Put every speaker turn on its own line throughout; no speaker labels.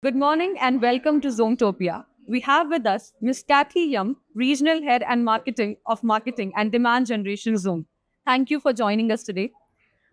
Good morning and welcome to Zoomtopia. We have with us Ms. Cathy Yum, Regional Head and Marketing and Demand Generation Zoom. Thank you for joining us today.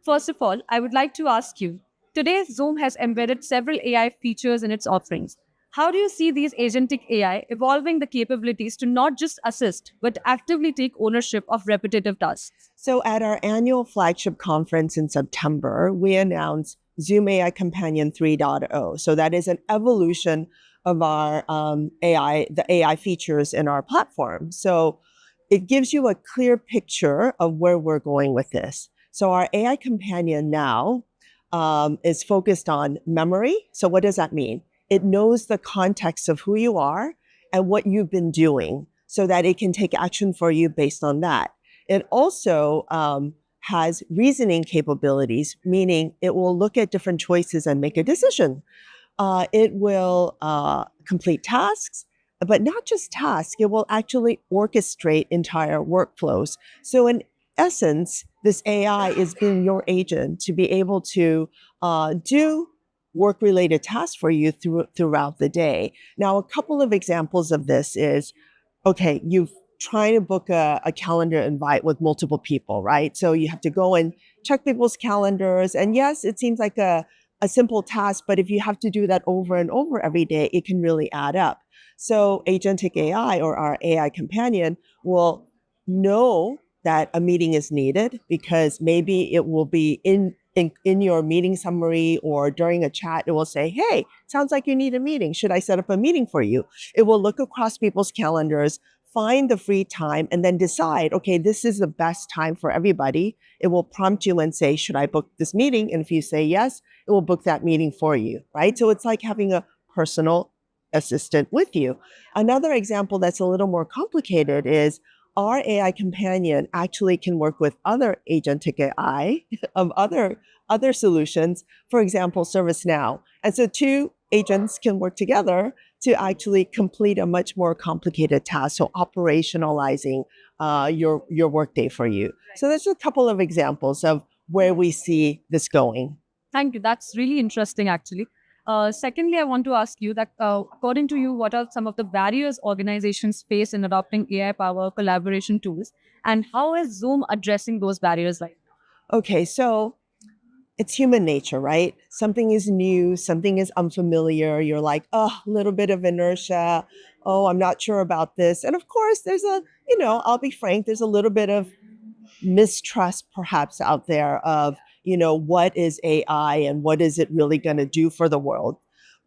First of all, I would like to ask you, today Zoom has embedded several AI features in its offerings. How do you see these agentic AI evolving the capabilities to not just assist, but actively take ownership of repetitive tasks?
So at our annual flagship conference in September, we announced Zoom AI Companion 3.0. So that is an evolution of our the AI features in our platform. So it gives you a clear picture of where we're going with this. So our AI Companion now is focused on memory. So what does that mean? It knows the context of who you are and what you've been doing so that it can take action for you based on that. It also has reasoning capabilities, meaning it will look at different choices and make a decision. It will complete tasks, but not just tasks, it will actually orchestrate entire workflows. So in essence, this AI is being your agent to be able to do work-related tasks for you throughout the day. Now, a couple of examples of this is, okay, you've trying to book a calendar invite with multiple people, right? So you have to go and check people's calendars. And yes, it seems like a simple task, but if you have to do that over and over every day, it can really add up. So Agentic AI or our AI companion will know that a meeting is needed because maybe it will be in your meeting summary or during a chat, it will say, hey, sounds like you need a meeting. Should I set up a meeting for you? It will look across people's calendars, find the free time, and then decide, okay, this is the best time for everybody. It will prompt you and say, should I book this meeting? And if you say yes, it will book that meeting for you, right? So it's like having a personal assistant with you. Another example that's a little more complicated is our AI companion actually can work with other agentic AI of other solutions, for example, ServiceNow. And so two agents can work together to actually complete a much more complicated task. So operationalizing your workday for you. So there's a couple of examples of where we see this going.
Thank you. That's really interesting, actually. Secondly, I want to ask you that, according to you, what are some of the barriers organizations face in adopting AI-powered collaboration tools, and how is Zoom addressing those barriers right now?
Okay, so it's human nature, right? Something is new, something is unfamiliar. You're like, oh, a little bit of inertia. Oh, I'm not sure about this. And of course, there's I'll be frank, there's a little bit of mistrust perhaps out there of, what is AI and what is it really going to do for the world?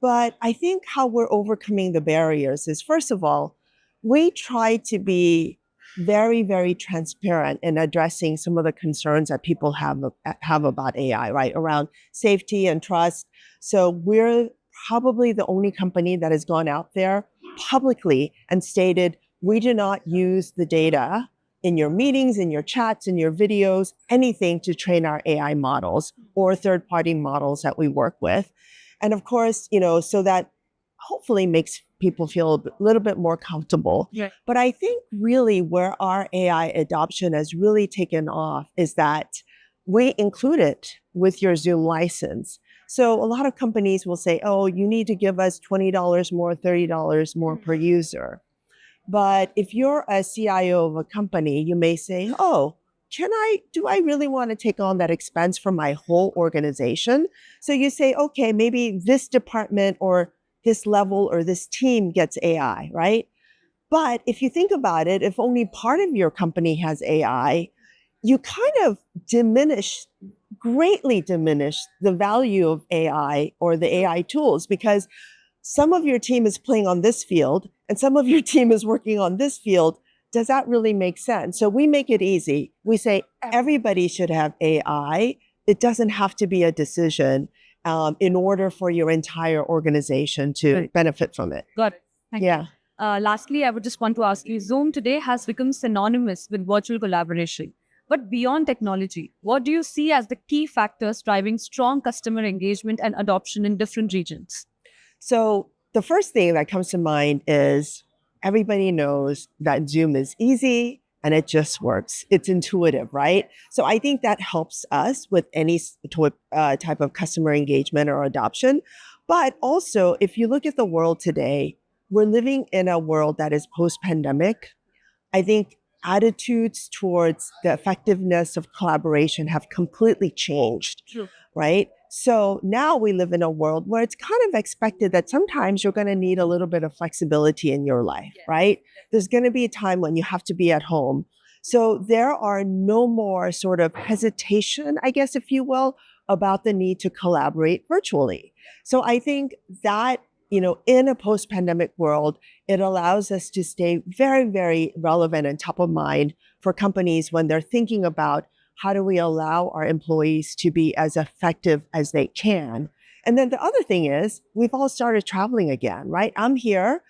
But I think how we're overcoming the barriers is, first of all, we try to be very, very transparent in addressing some of the concerns that people have about AI, right? Around safety and trust. So we're probably the only company that has gone out there publicly and stated, we do not use the data in your meetings, in your chats, in your videos, anything to train our AI models or third-party models that we work with. And of course, so that hopefully makes people feel a little bit more comfortable.
Yeah.
But I think really where our AI adoption has really taken off is that we include it with your Zoom license. So a lot of companies will say, oh, you need to give us $20 more, $30 more per user. But if you're a CIO of a company, you may say, oh, do I really want to take on that expense for my whole organization? So you say, okay, maybe this department or this level or this team gets AI, right? But if you think about it, if only part of your company has AI, you kind of greatly diminish the value of AI or the AI tools because some of your team is playing on this field and some of your team is working on this field. Does that really make sense? So we make it easy. We say everybody should have AI. It doesn't have to be a decision in order for your entire organization to benefit from it.
Got it. Thank you. Lastly, I would just want to ask you, Zoom today has become synonymous with virtual collaboration. But beyond technology, what do you see as the key factors driving strong customer engagement and adoption in different regions?
So the first thing that comes to mind is everybody knows that Zoom is easy and it just works. It's intuitive, right? So I think that helps us with any type of customer engagement or adoption. But also, if you look at the world today, we're living in a world that is post-pandemic. I think attitudes towards the effectiveness of collaboration have completely changed,
True.
right? So now we live in a world where it's kind of expected that sometimes you're going to need a little bit of flexibility in your life, right? There's going to be a time when you have to be at home. So there are no more sort of hesitation, I guess, if you will, about the need to collaborate virtually. So I think that, in a post-pandemic world, it allows us to stay very, very relevant and top of mind for companies when they're thinking about how do we allow our employees to be as effective as they can. And then the other thing is we've all started traveling again, right? I'm here,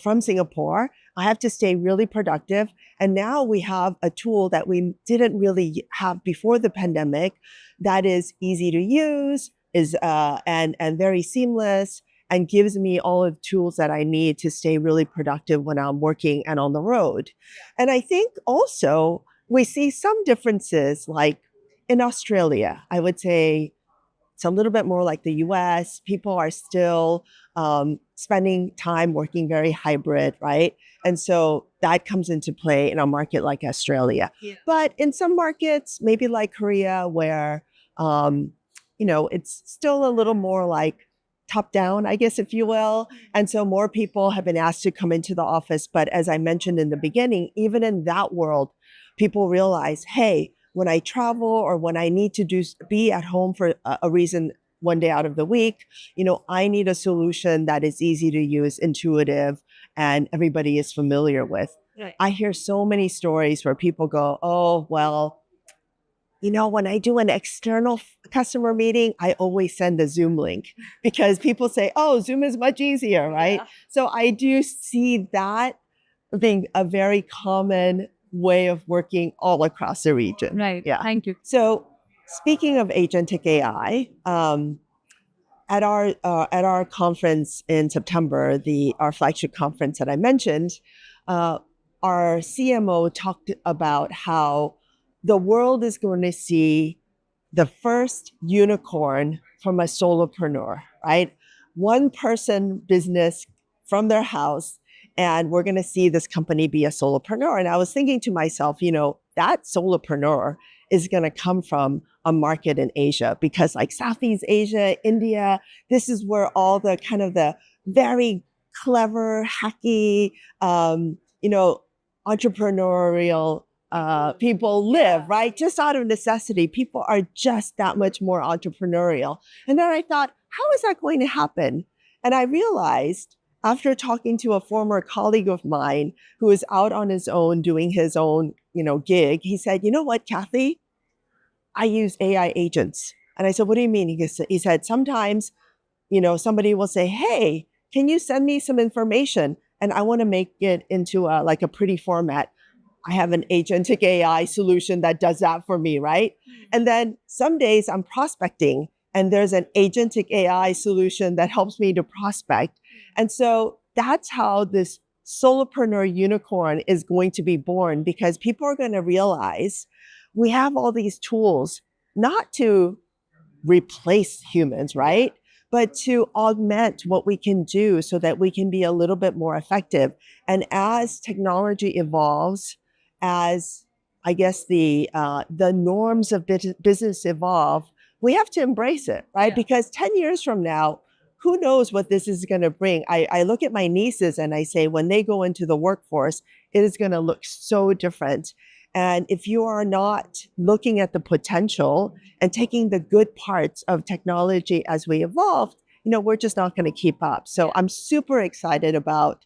from Singapore. I have to stay really productive. And now we have a tool that we didn't really have before the pandemic that is easy to use, and very seamless, and gives me all of the tools that I need to stay really productive when I'm working and on the road. And I think also we see some differences, like in Australia, I would say it's a little bit more like the US. People are still spending time working very hybrid, right? And so that comes into play in a market like Australia.
Yeah.
But in some markets, maybe like Korea, where it's still a little more like top down, I guess, if you will. And so more people have been asked to come into the office. But as I mentioned in the beginning, even in that world, people realize, hey, when I travel or when I need to be at home for a reason one day out of the week, I need a solution that is easy to use, intuitive, and everybody is familiar with.
Right.
I hear so many stories where people go, oh, well, when I do an external customer meeting, I always send a Zoom link because people say, oh, Zoom is much easier, right?
Yeah.
So I do see that being a very common way of working all across the region.
Right.
Yeah.
Thank you.
So speaking of Agentic AI, at our conference in September, our flagship conference that I mentioned, our CMO talked about how the world is going to see the first unicorn from a solopreneur, right? One person business from their house, and we're going to see this company be a solopreneur. And I was thinking to myself, that solopreneur is going to come from a market in Asia, because like Southeast Asia, India, this is where all the kind of the very clever, hacky, entrepreneurial people live, right? Just out of necessity. People are just that much more entrepreneurial. And then I thought, how is that going to happen? And I realized after talking to a former colleague of mine who is out on his own doing his own, gig, he said, you know what, Cathy? I use AI agents. And I said, what do you mean? He said, sometimes, somebody will say, hey, can you send me some information? And I want to make it into like a pretty format. I have an agentic AI solution that does that for me, right? And then some days I'm prospecting and there's an agentic AI solution that helps me to prospect. And so that's how this solopreneur unicorn is going to be born, because people are going to realize we have all these tools not to replace humans, right? But to augment what we can do so that we can be a little bit more effective. And as technology evolves, as I guess the norms of business evolve, we have to embrace it, right?
Yeah.
Because 10 years from now, who knows what this is going to bring? I look at my nieces and I say, when they go into the workforce, it is going to look so different. And if you are not looking at the potential and taking the good parts of technology as we evolve, we're just not going to keep up. So I'm super excited about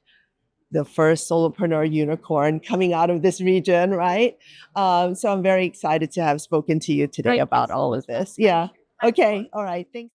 the first solopreneur unicorn coming out of this region, right? So I'm very excited to have spoken to you today
Right.
about all of this. Yeah. Okay. All right. Thanks.